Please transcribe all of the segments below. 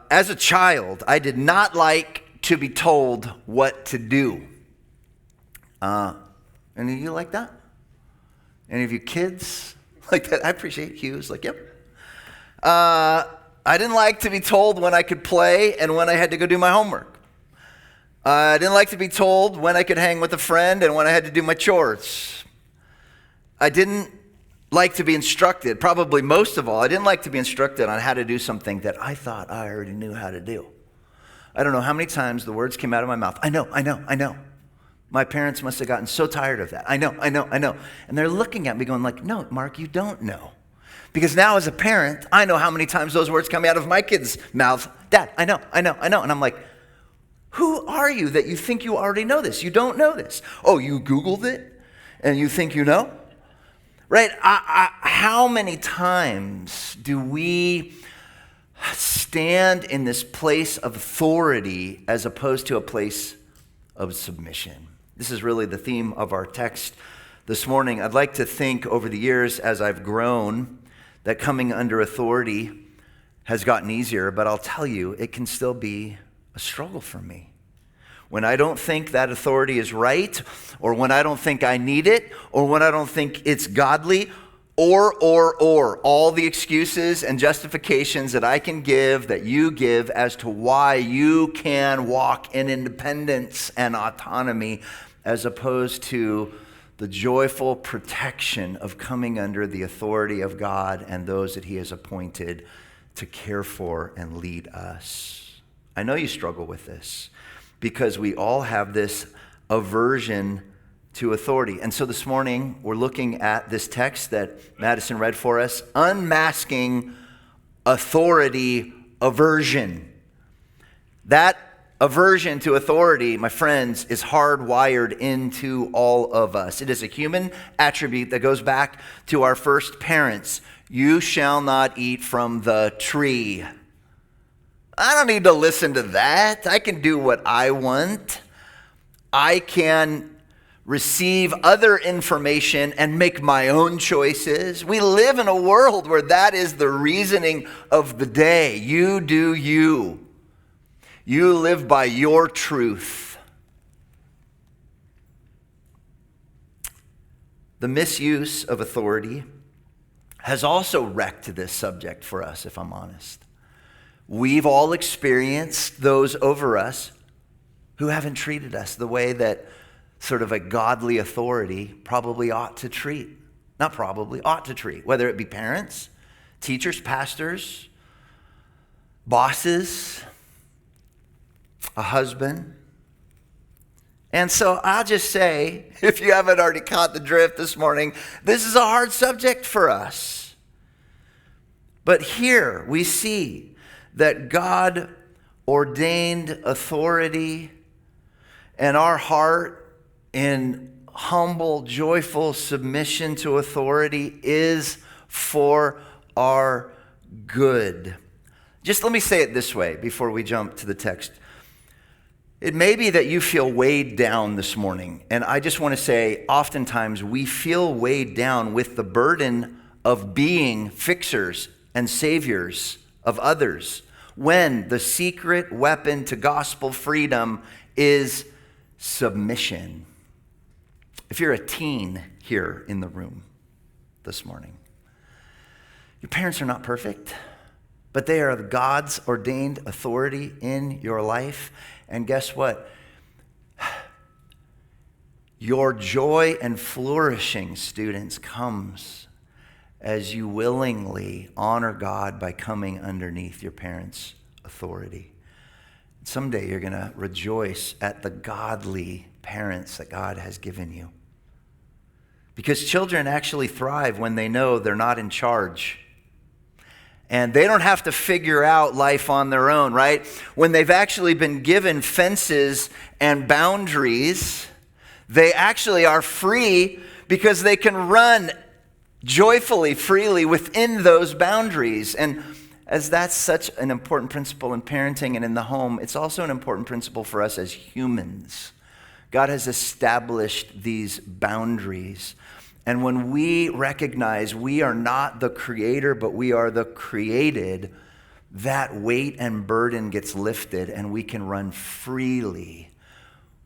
As a child, I did not like to be told what to do. Any of you like that? Any of you kids like that? I appreciate Hugh's like, yep. I didn't like to be told when I could play and when I had to go do my homework. I didn't like to be told when I could hang with a friend and when I had to do my chores. I didn't like to be instructed, probably most of all, I didn't like to be instructed on how to do something that I thought I already knew how to do. I don't know how many times the words came out of my mouth. I know. My parents must have gotten so tired of that. I know. And they're looking at me going like, no, Mark, you don't know. Because now as a parent, I know how many times those words come out of my kid's mouth. Dad, I know. And I'm like, who are you that you think you already know this? You don't know this. Oh, you Googled it and you think you know? Right? How many times do we stand in this place of authority as opposed to a place of submission? This is really the theme of our text this morning. I'd like to think over the years as I've grown that coming under authority has gotten easier, but I'll tell you, it can still be a struggle for me. When I don't think that authority is right, or when I don't think I need it, or when I don't think it's godly, or all the excuses and justifications that I can give, that you give as to why you can walk in independence and autonomy as opposed to the joyful protection of coming under the authority of God and those that he has appointed to care for and lead us. I know you struggle with this because we all have this aversion to authority. And so this morning, we're looking at this text that Madison read for us, Unmasking Authority Aversion. That aversion to authority, my friends, is hardwired into all of us. It is a human attribute that goes back to our first parents. You shall not eat from the tree. I don't need to listen to that. I can do what I want. I can receive other information and make my own choices. We live in a world where that is the reasoning of the day. You do you. You live by your truth. The misuse of authority has also wrecked this subject for us, if I'm honest. We've all experienced those over us who haven't treated us the way that sort of a godly authority probably ought to treat. Not probably, ought to treat. Whether it be parents, teachers, pastors, bosses, a husband. And so I'll just say, if you haven't already caught the drift this morning, this is a hard subject for us. But here we see that God ordained authority, and our heart in humble, joyful submission to authority is for our good. Just let me say it this way before we jump to the text. It may be that you feel weighed down this morning, and I just want to say, oftentimes we feel weighed down with the burden of being fixers and saviors of others, when the secret weapon to gospel freedom is submission. If you're a teen here in the room this morning, your parents are not perfect, but they are God's ordained authority in your life. And guess what? Your joy and flourishing, students, comes as you willingly honor God by coming underneath your parents' authority. Someday you're going to rejoice at the godly parents that God has given you. Because children actually thrive when they know they're not in charge. And they don't have to figure out life on their own, right? When they've actually been given fences and boundaries, they actually are free because they can run joyfully, freely within those boundaries. And as that's such an important principle in parenting and in the home, it's also an important principle for us as humans. God has established these boundaries. And when we recognize we are not the creator, but we are the created, that weight and burden gets lifted and we can run freely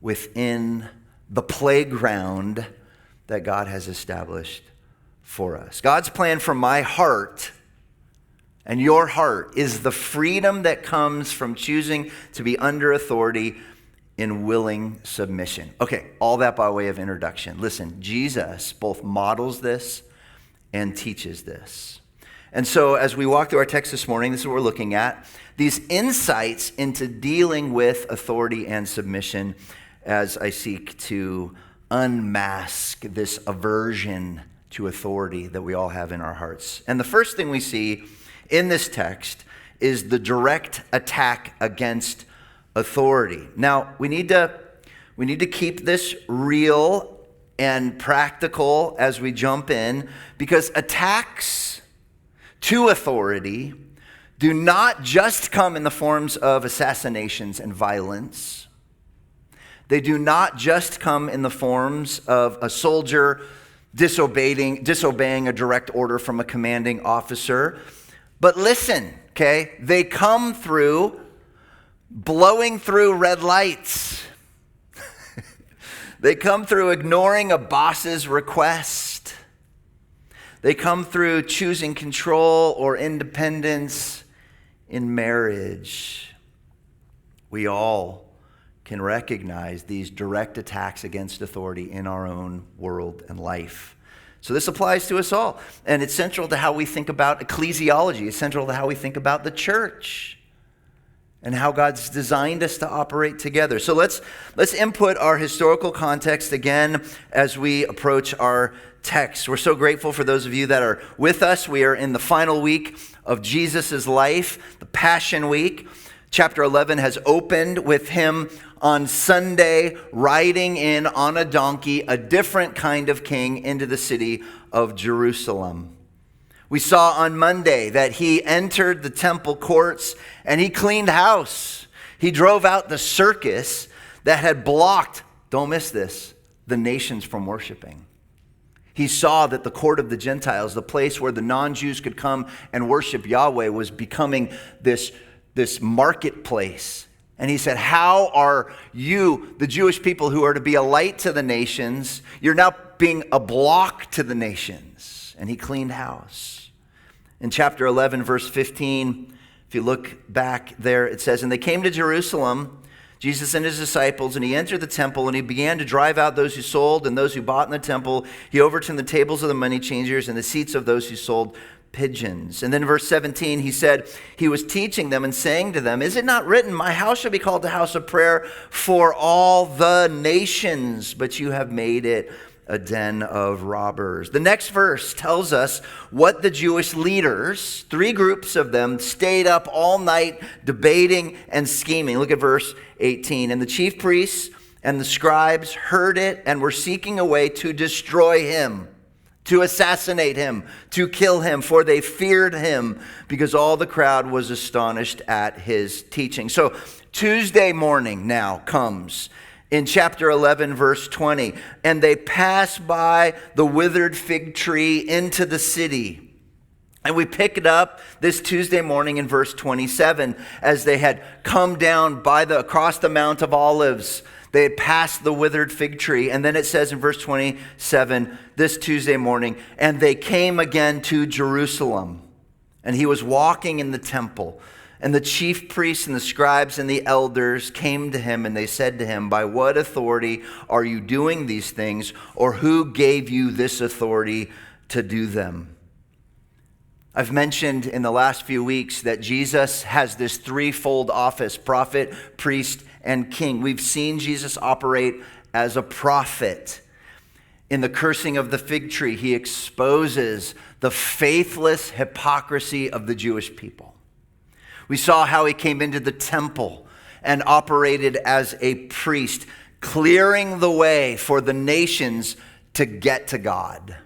within the playground that God has established for us. God's plan for my heart and your heart is the freedom that comes from choosing to be under authority in willing submission. Okay, all that by way of introduction. Listen, Jesus both models this and teaches this. And so as we walk through our text this morning, this is what we're looking at. These insights into dealing with authority and submission as I seek to unmask this aversion to authority that we all have in our hearts. And the first thing we see in this text is the direct attack against authority. Now, we need to keep this real and practical as we jump in, because attacks to authority do not just come in the forms of assassinations and violence. They do not just come in the forms of a soldier disobeying a direct order from a commanding officer. But listen, okay? They come through blowing through red lights. They come through ignoring a boss's request. They come through choosing control or independence in marriage. We all can recognize these direct attacks against authority in our own world and life. So this applies to us all. And it's central to how we think about ecclesiology. It's central to how we think about the church and how God's designed us to operate together. So let's input our historical context again as we approach our text. We're so grateful for those of you that are with us. We are in the final week of Jesus' life, the Passion Week. Chapter 11 has opened with him on Sunday riding in on a donkey, a different kind of king, into the city of Jerusalem. We saw on Monday that he entered the temple courts and he cleaned house. He drove out the circus that had blocked, don't miss this, the nations from worshiping. He saw that the court of the Gentiles, the place where the non-Jews could come and worship Yahweh, was becoming this marketplace. And he said, how are you, the Jewish people who are to be a light to the nations, you're now being a block to the nations? And he cleaned house. In chapter 11, verse 15, if you look back there, it says, and they came to Jerusalem, Jesus and his disciples, and he entered the temple, and he began to drive out those who sold and those who bought in the temple. He overturned the tables of the money changers and the seats of those who sold pigeons. And then verse 17, he said, he was teaching them and saying to them, is it not written, my house shall be called a house of prayer for all the nations, but you have made it a den of robbers. The next verse tells us what the Jewish leaders, 3 groups of them, stayed up all night debating and scheming. Look at verse 18. And the chief priests and the scribes heard it and were seeking a way to destroy him, to assassinate him, to kill him, for they feared him, because all the crowd was astonished at his teaching. So Tuesday morning now comes in chapter 11, verse 20. And they passed by the withered fig tree into the city. And we pick it up this Tuesday morning in verse 27, as they had come down across the Mount of Olives. They had passed the withered fig tree. And then it says in verse 27, this Tuesday morning, and they came again to Jerusalem. And he was walking in the temple. And the chief priests and the scribes and the elders came to him, and they said to him, by what authority are you doing these things? Or who gave you this authority to do them? I've mentioned in the last few weeks that Jesus has this threefold office: prophet, priest, and king. We've seen Jesus operate as a prophet. In the cursing of the fig tree, he exposes the faithless hypocrisy of the Jewish people. We saw how he came into the temple and operated as a priest, clearing the way for the nations to get to God.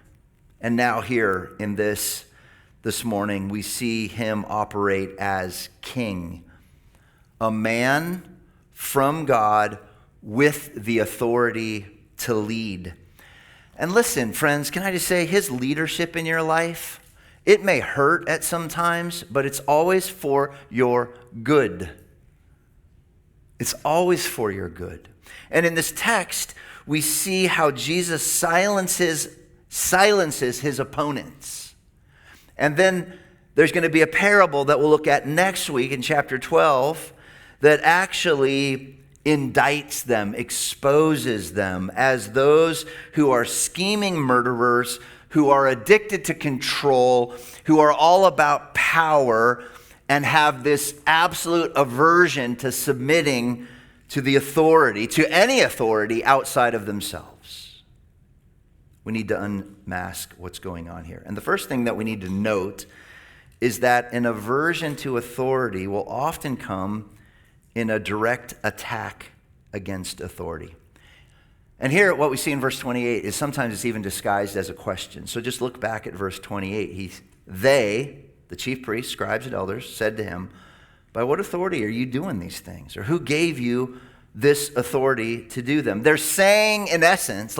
And now here in this morning, we see him operate as king, a man from God with the authority to lead. And listen, friends, can I just say, his leadership in your life It may hurt at some times, but it's always for your good. It's always for your good. And in this text, we see how Jesus silences his opponents. And then there's going to be a parable that we'll look at next week in chapter 12 that actually indicts them, exposes them as those who are scheming murderers, who are addicted to control, who are all about power, and have this absolute aversion to submitting to the authority, to any authority outside of themselves. We need to unmask what's going on here. And the first thing that we need to note is that an aversion to authority will often come in a direct attack against authority. And here, what we see in verse 28 is sometimes it's even disguised as a question. So just look back at verse 28. They, the chief priests, scribes, and elders, said to him, "By what authority are you doing these things? Or who gave you this authority to do them?" They're saying in essence,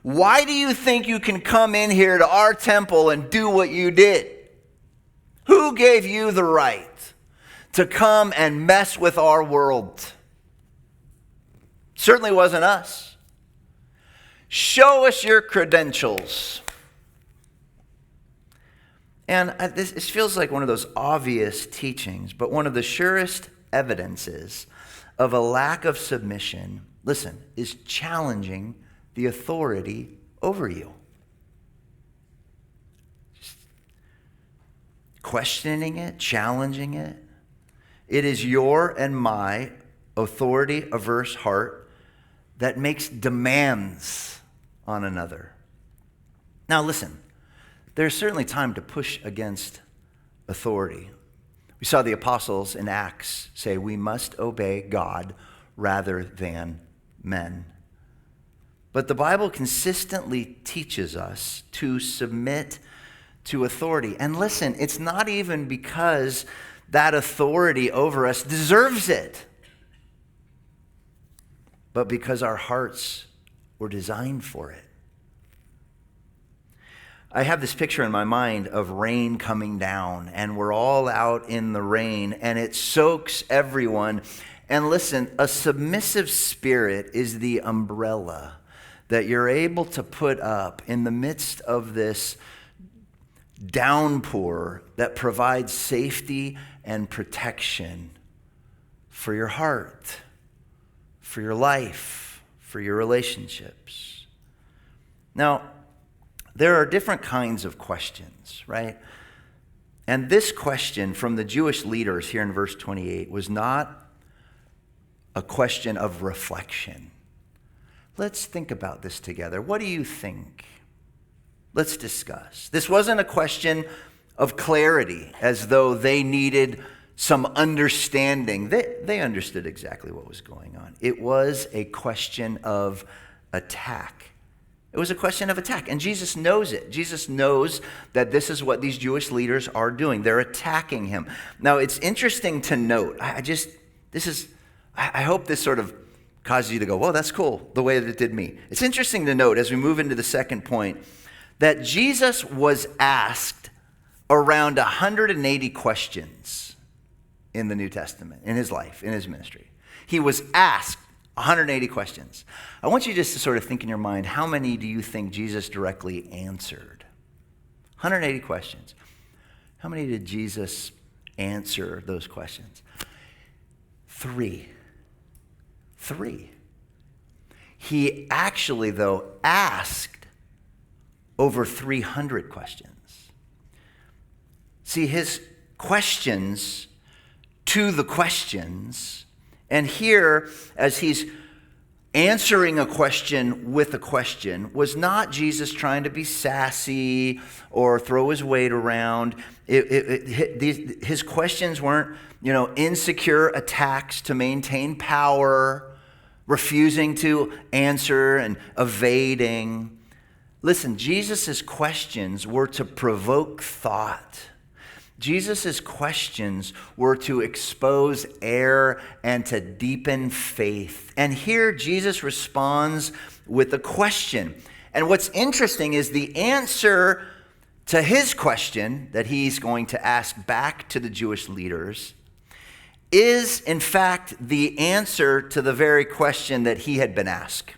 why do you think you can come in here to our temple and do what you did? Who gave you the right to come and mess with our world? Certainly wasn't us. Show us your credentials. And this feels like one of those obvious teachings, but one of the surest evidences of a lack of submission, listen, is challenging the authority over you. Just questioning it, challenging it. It is your and my authority-averse heart that makes demands on another. Now listen, there's certainly time to push against authority. We saw the apostles in Acts say we must obey God rather than men. But the Bible consistently teaches us to submit to authority. And listen, it's not even because that authority over us deserves it, but because our hearts were designed for it. I have this picture in my mind of rain coming down, and we're all out in the rain, and it soaks everyone. And listen, a submissive spirit is the umbrella that you're able to put up in the midst of this downpour that provides safety and protection for your heart, for your life, for your relationships. Now, there are different kinds of questions, right? And this question from the Jewish leaders here in verse 28 was not a question of reflection. Let's think about this together. What do you think? Let's discuss. This wasn't a question of clarity, as though they needed some understanding. They understood exactly what was going on. It was a question of attack. It was a question of attack, and Jesus knows it. Jesus knows that this is what these Jewish leaders are doing. They're attacking him. Now, it's interesting to note. I hope this sort of causes you to go, "Whoa, that's cool," the way that it did me. It's interesting to note as we move into the second point that Jesus was asked around 180 questions in the New Testament, in his life, in his ministry. He was asked 180 questions. I want you just to sort of think in your mind, how many do you think Jesus directly answered? 180 questions. How many did Jesus answer those questions? 3. He actually, though, asked over 300 questions. See, his questions to the questions, and here, as he's answering a question with a question, was not Jesus trying to be sassy or throw his weight around. His questions weren't, insecure attacks to maintain power, refusing to answer and evading. Listen, Jesus' questions were to provoke thought. Jesus' questions were to expose error and to deepen faith. And here Jesus responds with a question. And what's interesting is the answer to his question that he's going to ask back to the Jewish leaders is, in fact, the answer to the very question that he had been asked.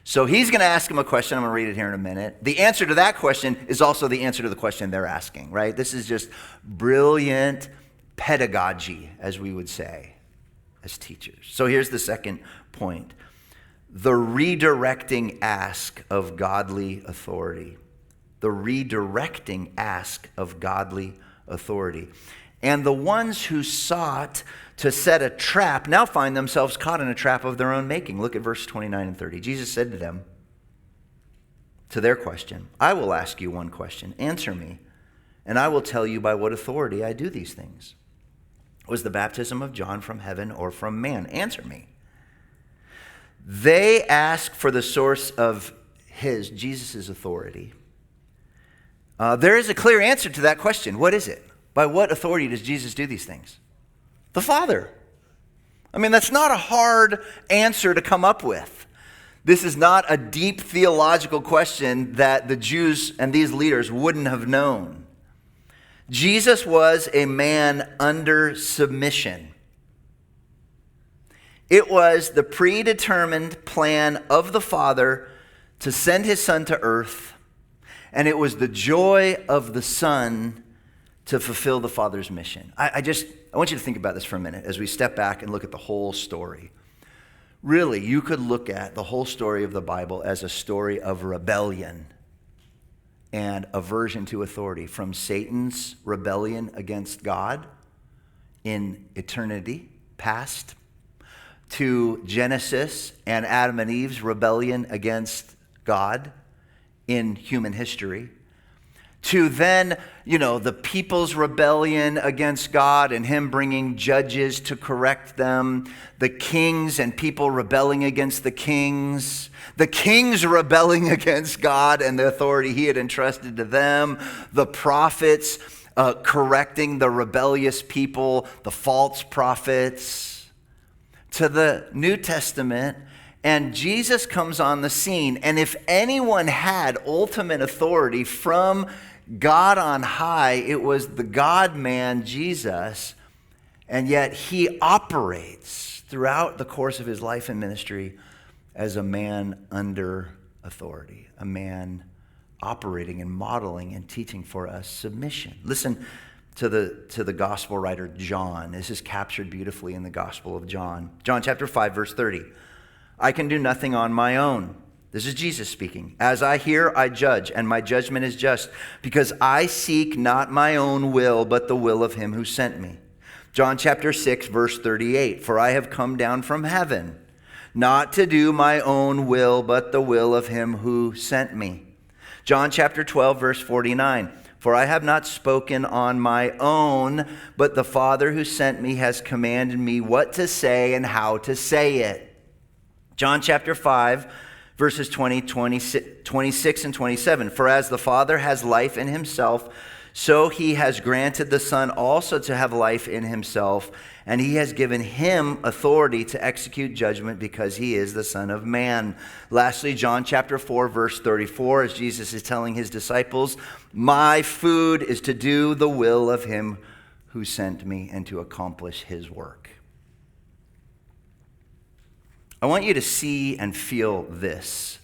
So he's going to ask him a question. I'm going to read it here in a minute. The answer to that question is also the answer to the question they're asking, right? This is just brilliant pedagogy, as we would say as teachers. So here's the second point. The redirecting ask of godly authority. The redirecting ask of godly authority. And the ones who sought to set a trap now find themselves caught in a trap of their own making. Look at verse 29 and 30. Jesus said to them, to their question, I will ask you one question. Answer me, and I will tell you by what authority I do these things. Was the baptism of John from heaven or from man? Answer me. They ask for the source of Jesus' authority. There is a clear answer to that question. What is it? By what authority does Jesus do these things? The Father. I mean, that's not a hard answer to come up with. This is not a deep theological question that the Jews and these leaders wouldn't have known. Jesus was a man under submission. It was the predetermined plan of the Father to send his Son to earth, and it was the joy of the Son to fulfill the Father's mission. I want you to think about this for a minute as we step back and look at the whole story. Really, you could look at the whole story of the Bible as a story of rebellion and aversion to authority, from Satan's rebellion against God in eternity past, to Genesis and Adam and Eve's rebellion against God in human history, to then, the people's rebellion against God and him bringing judges to correct them, the kings and people rebelling against the kings rebelling against God and the authority he had entrusted to them, the prophets correcting the rebellious people, the false prophets, to the New Testament. And Jesus comes on the scene. And if anyone had ultimate authority from God on high, it was the God-man, Jesus. And yet he operates throughout the course of his life and ministry as a man under authority, a man operating and modeling and teaching for us submission. Listen to the gospel writer John. This is captured beautifully in the Gospel of John. John chapter 5, verse 30. I can do nothing on my own. This is Jesus speaking. As I hear, I judge, and my judgment is just, because I seek not my own will, but the will of him who sent me. John chapter 6, verse 38. For I have come down from heaven, not to do my own will, but the will of him who sent me. John chapter 12, verse 49. For I have not spoken on my own, but the Father who sent me has commanded me what to say and how to say it. John chapter 5, verses 26 and 27. For as the Father has life in himself, so he has granted the Son also to have life in himself, and he has given him authority to execute judgment because he is the Son of Man. Lastly, John chapter 4, verse 34, as Jesus is telling his disciples, my food is to do the will of him who sent me and to accomplish his work. I want you to see and feel this.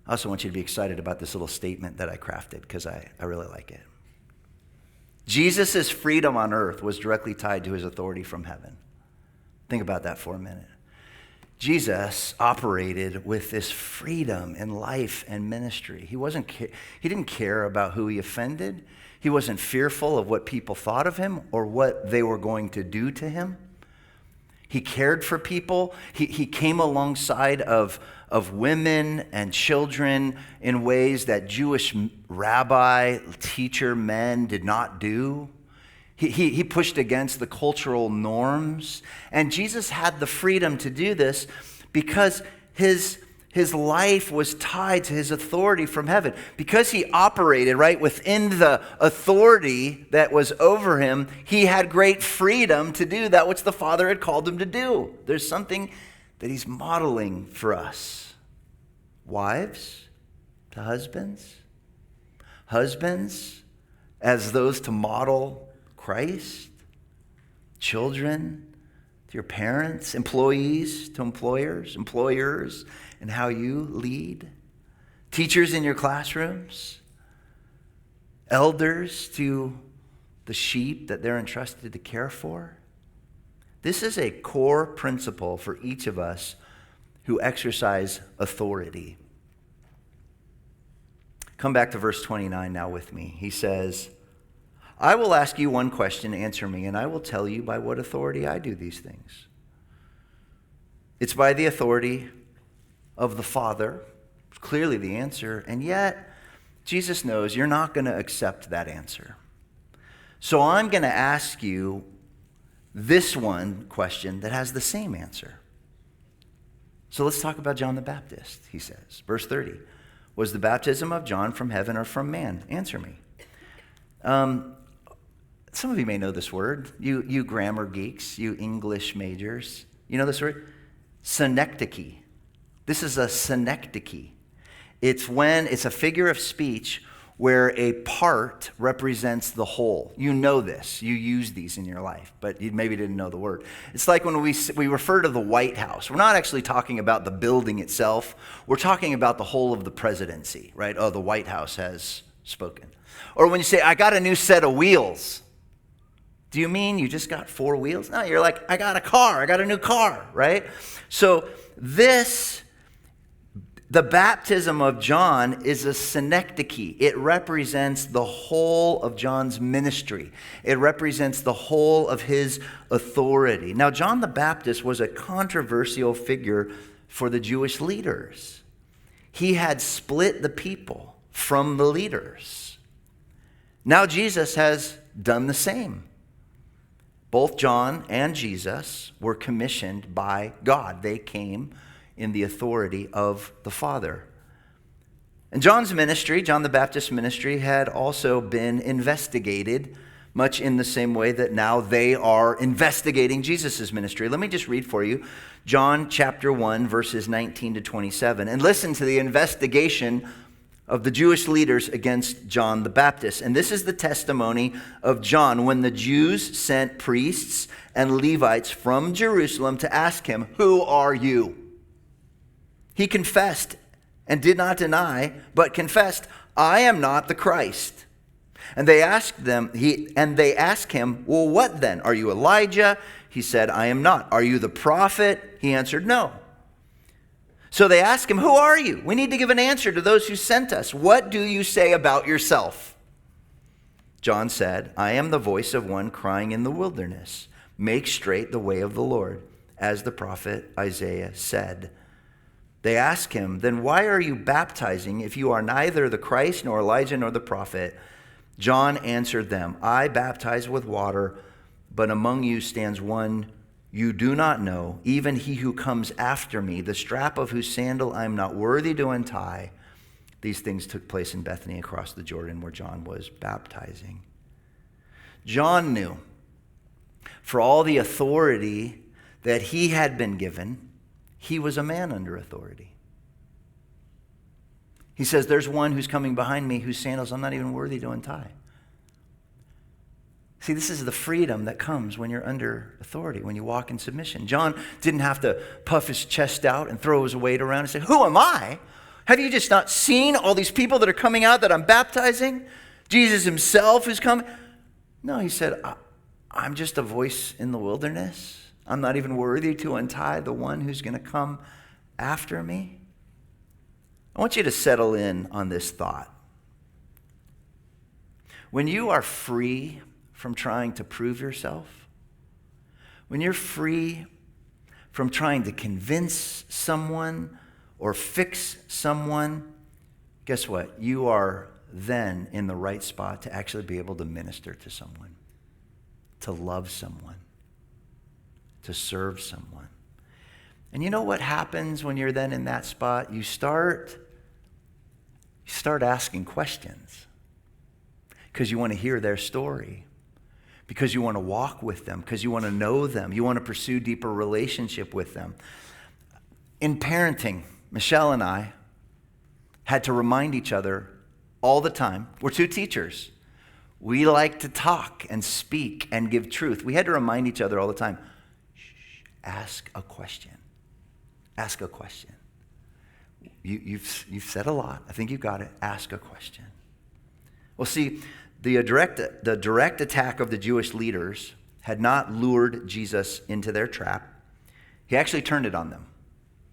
I also want you to be excited about this little statement that I crafted because I really like it. Jesus' freedom on earth was directly tied to his authority from heaven. Think about that for a minute. Jesus operated with this freedom in life and ministry. He didn't care about who he offended. He wasn't fearful of what people thought of him or what they were going to do to him. He cared for people. He came alongside of women and children in ways that Jewish rabbi, teacher, men did not do. He pushed against the cultural norms. And Jesus had the freedom to do this because his life was tied to his authority from heaven. Because he operated right within the authority that was over him, he had great freedom to do that which the Father had called him to do. There's something that he's modeling for us. Wives to husbands, Husbands, as those to model Christ. Children, to your parents. Employees, to employers. Employers, and how you lead. Teachers in your classrooms. Elders, to the sheep that they're entrusted to care for. This is a core principle for each of us who exercise authority. Come back to verse 29 now with me. He says, I will ask you one question, answer me, and I will tell you by what authority I do these things. It's by the authority of the Father. Clearly the answer, and yet Jesus knows you're not going to accept that answer. So I'm going to ask you this one question that has the same answer. So let's talk about John the Baptist, he says. Verse 30. Was the baptism of John from heaven or from man? Answer me. Some of you may know this word. You grammar geeks, you English majors. You know this word? Synecdoche. This is a synecdoche. It's a figure of speech where a part represents the whole. You know this. You use these in your life, but you maybe didn't know the word. It's like when we refer to the White House. We're not actually talking about the building itself. We're talking about the whole of the presidency, right? Oh, the White House has spoken. Or when you say, I got a new set of wheels. Do you mean you just got 4 wheels? No, you're like, I got a car. I got a new car, right? So the baptism of John is a synecdoche. It represents the whole of John's ministry. It represents the whole of his authority. Now, John the Baptist was a controversial figure for the Jewish leaders. He had split the people from the leaders. Now Jesus has done the same. Both John and Jesus were commissioned by God. They came in the authority of the Father. And John's ministry, John the Baptist's ministry, had also been investigated, much in the same way that now they are investigating Jesus' ministry. Let me just read for you John chapter 1, verses 19 to 27, and listen to the investigation of the Jewish leaders against John the Baptist. And this is the testimony of John when the Jews sent priests and Levites from Jerusalem to ask him, "Who are you?" He confessed and did not deny, but confessed, "I am not the Christ." And they asked him, "Well, what then? Are you Elijah?" He said, "I am not." "Are you the prophet?" He answered, "No." So they asked him, "Who are you? We need to give an answer to those who sent us. What do you say about yourself?" John said, "I am the voice of one crying in the wilderness, 'Make straight the way of the Lord,' as the prophet Isaiah said." They ask him, "Then why are you baptizing if you are neither the Christ nor Elijah nor the prophet?" John answered them, "I baptize with water, but among you stands one you do not know, even he who comes after me, the strap of whose sandal I am not worthy to untie." These things took place in Bethany across the Jordan where John was baptizing. John knew, for all the authority that he had been given, he was a man under authority. He says, "There's one who's coming behind me whose sandals I'm not even worthy to untie." See, this is the freedom that comes when you're under authority, when you walk in submission. John didn't have to puff his chest out and throw his weight around and say, "Who am I? Have you just not seen all these people that are coming out that I'm baptizing? Jesus himself is coming." No, he said, I'm just a voice in the wilderness. I'm not even worthy to untie the one who's going to come after me. I want you to settle in on this thought. When you are free from trying to prove yourself, when you're free from trying to convince someone or fix someone, guess what? You are then in the right spot to actually be able to minister to someone, to love someone, to serve someone. And you know what happens when you're then in that spot? You start asking questions because you want to hear their story, because you want to walk with them, because you want to know them, you want to pursue deeper relationship with them. In parenting, Michelle and I had to remind each other all the time. We're two teachers. We like to talk and speak and give truth. We had to remind each other all the time, shh, ask a question. Ask a question. You've said a lot. I think you got it. Ask a question. Well, see, the direct attack of the Jewish leaders had not lured Jesus into their trap. He actually turned it on them,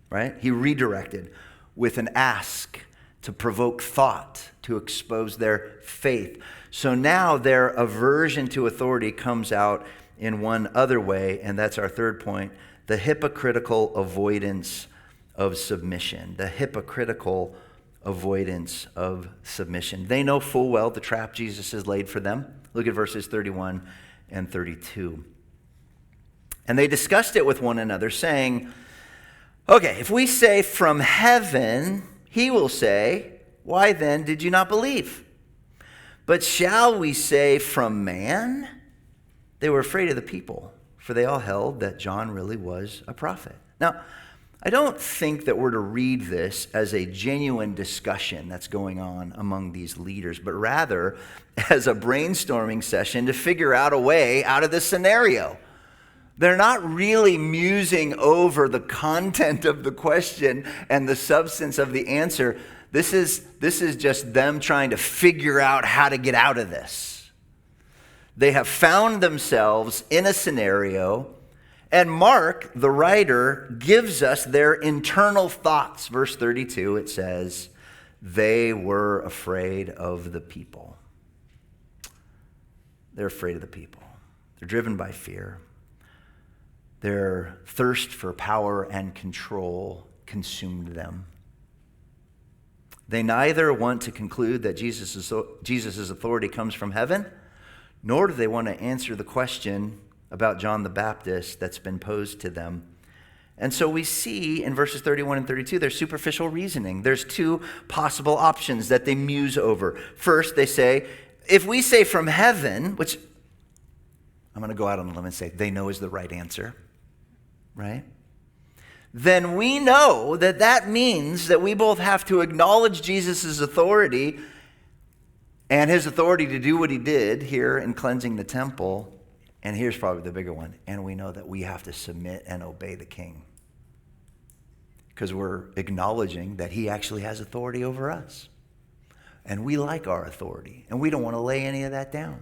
right? He redirected with an ask to provoke thought, to expose their faith. So now their aversion to authority comes out in one other way, and that's our third point, the hypocritical avoidance of submission. The hypocritical avoidance of submission. They know full well the trap Jesus has laid for them. Look at verses 31 and 32. And they discussed it with one another, saying, okay, if we say from heaven, he will say, why then did you not believe? But shall we say from man? They were afraid of the people, for they all held that John really was a prophet. Now, I don't think that we're to read this as a genuine discussion that's going on among these leaders, but rather as a brainstorming session to figure out a way out of this scenario. They're not really musing over the content of the question and the substance of the answer. This is just them trying to figure out how to get out of this. They have found themselves in a scenario, and Mark, the writer, gives us their internal thoughts. Verse 32, it says, they were afraid of the people. They're afraid of the people. They're driven by fear. Their thirst for power and control consumed them. They neither want to conclude that Jesus' authority comes from heaven, nor do they want to answer the question about John the Baptist that's been posed to them. And so we see in verses 31 and 32, there's superficial reasoning. There's two possible options that they muse over. First, they say, if we say from heaven, which I'm going to go out on a limb and say they know is the right answer, right? Then we know that that means that we both have to acknowledge Jesus' authority and his authority to do what he did here in cleansing the temple. And here's probably the bigger one. And we know that we have to submit and obey the king, because we're acknowledging that he actually has authority over us. And we like our authority, and we don't want to lay any of that down.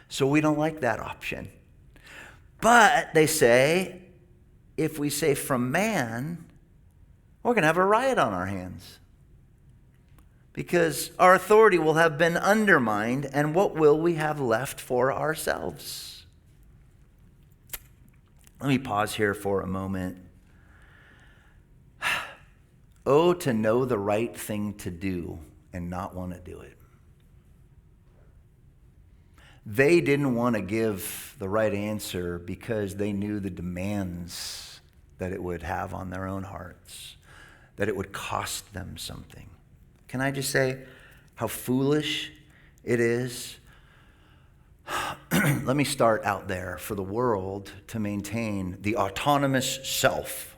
So we don't like that option. But they say, if we say from man, we're going to have a riot on our hands, because our authority will have been undermined, and what will we have left for ourselves? Let me pause here for a moment. Oh, to know the right thing to do and not want to do it. They didn't want to give the right answer because they knew the demands that it would have on their own hearts, that it would cost them something. Can I just say how foolish it is? Let me start out there for the world to maintain the autonomous self.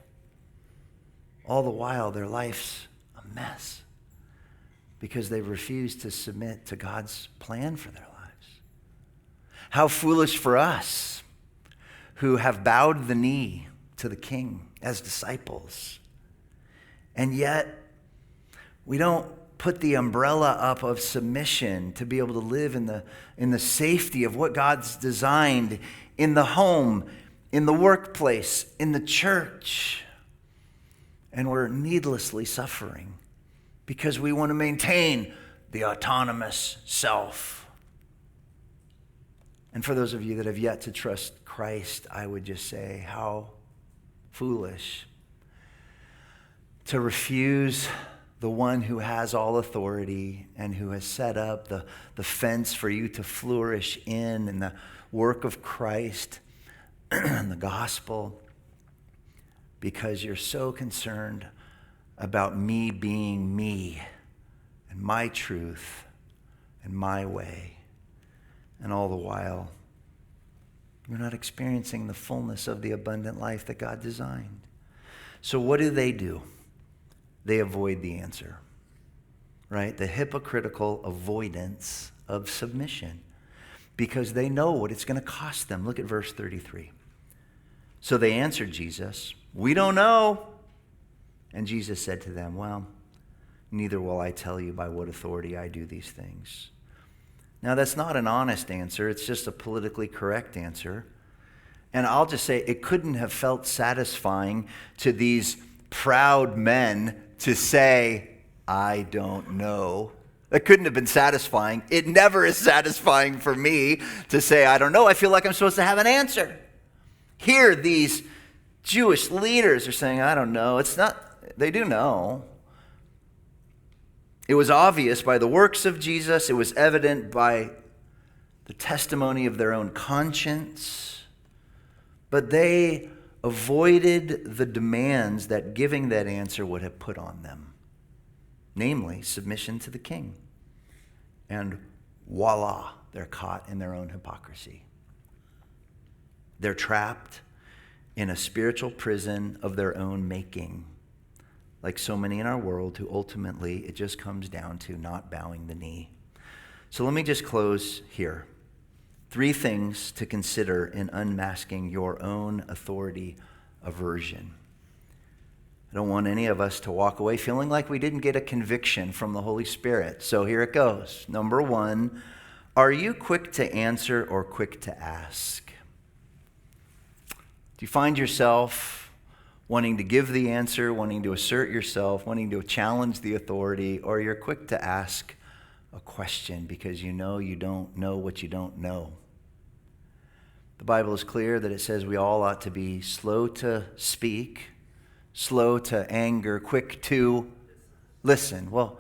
All the while, their life's a mess because they refuse to submit to God's plan for their lives. How foolish for us who have bowed the knee to the King as disciples. And yet, we don't put the umbrella up of submission to be able to live in the safety of what God's designed in the home, in the workplace, in the church. And we're needlessly suffering because we want to maintain the autonomous self. And for those of you that have yet to trust Christ, I would just say, how foolish to refuse the one who has all authority and who has set up the fence for you to flourish in the work of Christ and the gospel, because you're so concerned about me being me and my truth and my way. And all the while, you're not experiencing the fullness of the abundant life that God designed. So what do? They avoid the answer, right? The hypocritical avoidance of submission, because they know what it's going to cost them. Look at verse 33. So they answered Jesus, "We don't know." And Jesus said to them, "Well, neither will I tell you by what authority I do these things." Now, that's not an honest answer. It's just a politically correct answer. And I'll just say it couldn't have felt satisfying to these proud men to say, "I don't know." That couldn't have been satisfying. It never is satisfying for me to say, "I don't know." I feel like I'm supposed to have an answer. Here, these Jewish leaders are saying, "I don't know." It's not, they do know. It was obvious by the works of Jesus. It was evident by the testimony of their own conscience. But they avoided the demands that giving that answer would have put on them, namely submission to the king. And voila, they're caught in their own hypocrisy. They're trapped in a spiritual prison of their own making, like so many in our world who ultimately it just comes down to not bowing the knee. So let me just close here. 3 things to consider in unmasking your own authority aversion. I don't want any of us to walk away feeling like we didn't get a conviction from the Holy Spirit. So here it goes. Number 1, are you quick to answer or quick to ask? Do you find yourself wanting to give the answer, wanting to assert yourself, wanting to challenge the authority, or you're quick to ask a question because you don't know what you don't know? The Bible is clear that it says we all ought to be slow to speak, slow to anger, quick to listen. Well,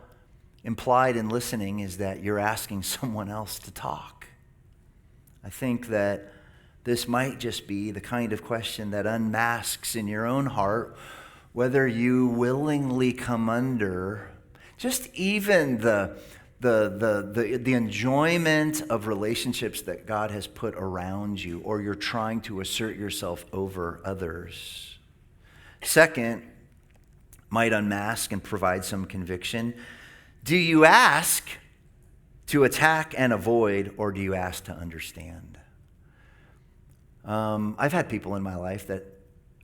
implied in listening is that you're asking someone else to talk. I think that this might just be the kind of question that unmasks in your own heart whether you willingly come under just even the enjoyment of relationships that God has put around you, or you're trying to assert yourself over others. Second, might unmask and provide some conviction. Do you ask to attack and avoid, or do you ask to understand? I've had people in my life that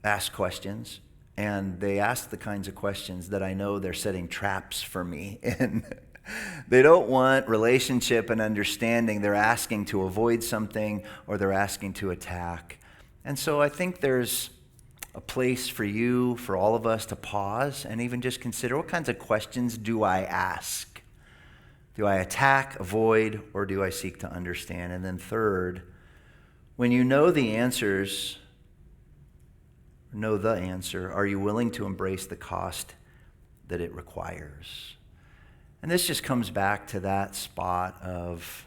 ask questions, and they ask the kinds of questions that I know they're setting traps for me in. They don't want relationship and understanding. They're asking to avoid something, or they're asking to attack. And so I think there's a place for you, for all of us, to pause and even just consider, what kinds of questions do I ask? Do I attack, avoid, or do I seek to understand? And then third, when you know the answer, are you willing to embrace the cost that it requires? And this just comes back to that spot of,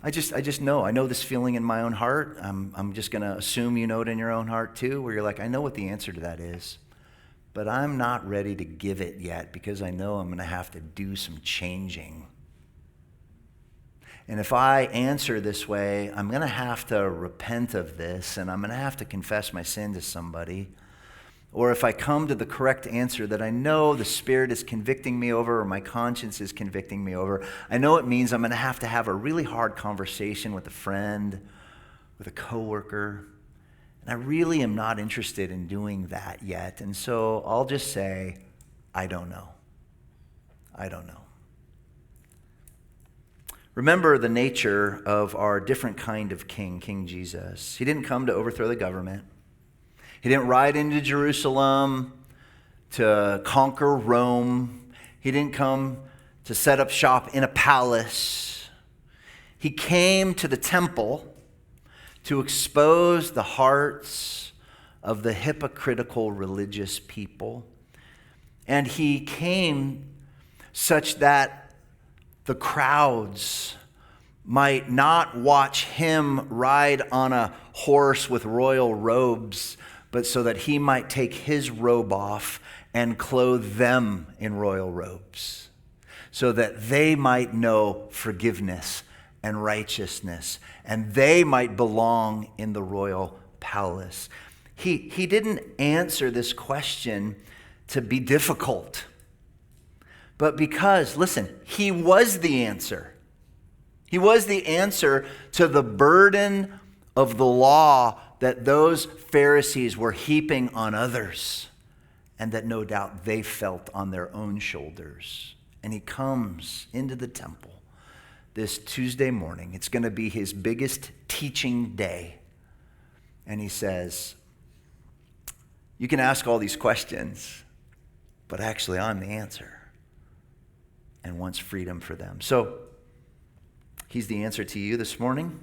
I just know. I know this feeling in my own heart. I'm just going to assume you know it in your own heart too, where you're like, I know what the answer to that is, but I'm not ready to give it yet because I know I'm going to have to do some changing. And if I answer this way, I'm going to have to repent of this, and I'm going to have to confess my sin to somebody. Or if I come to the correct answer that I know the Spirit is convicting me over, or my conscience is convicting me over, I know it means I'm going to have a really hard conversation with a friend, with a coworker. And I really am not interested in doing that yet. And so I'll just say, I don't know. I don't know. Remember the nature of our different kind of king, King Jesus. He didn't come to overthrow the government. He didn't ride into Jerusalem to conquer Rome. He didn't come to set up shop in a palace. He came to the temple to expose the hearts of the hypocritical religious people. And he came such that the crowds might not watch him ride on a horse with royal robes, but so that he might take his robe off and clothe them in royal robes, so that they might know forgiveness and righteousness, and they might belong in the royal palace. He didn't answer this question to be difficult, but because, listen, he was the answer. He was the answer to the burden of the law that those Pharisees were heaping on others, and that no doubt they felt on their own shoulders. And he comes into the temple this Tuesday morning. It's going to be his biggest teaching day. And he says, you can ask all these questions, but actually I'm the answer, and wants freedom for them. So he's the answer to you this morning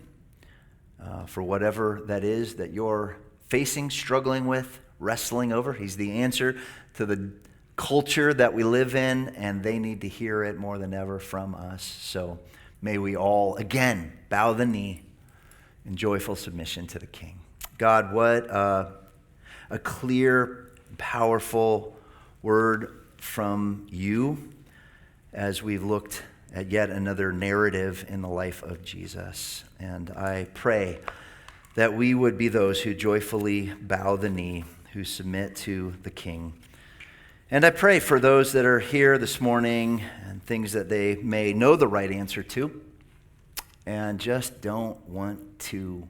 for whatever that is that you're facing, struggling with, wrestling over. He's the answer to the culture that we live in, and they need to hear it more than ever from us. So may we all, again, bow the knee in joyful submission to the King. God, what a clear, powerful word from you as we've looked at yet another narrative in the life of Jesus. And I pray that we would be those who joyfully bow the knee, who submit to the King. And I pray for those that are here this morning and things that they may know the right answer to and just don't want to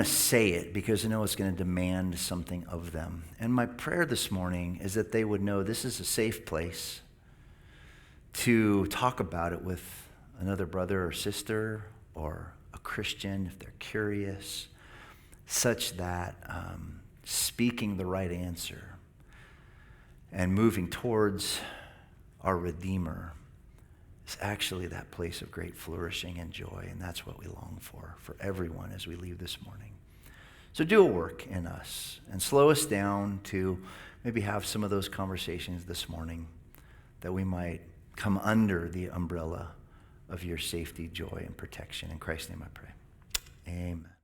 say it because they know it's going to demand something of them. And my prayer this morning is that they would know this is a safe place to talk about it with another brother or sister or a Christian if they're curious, such that speaking the right answer and moving towards our Redeemer is actually that place of great flourishing and joy, and that's what we long for everyone as we leave this morning. So do a work in us and slow us down to maybe have some of those conversations this morning that we might come under the umbrella of your safety, joy, and protection. In Christ's name I pray. Amen.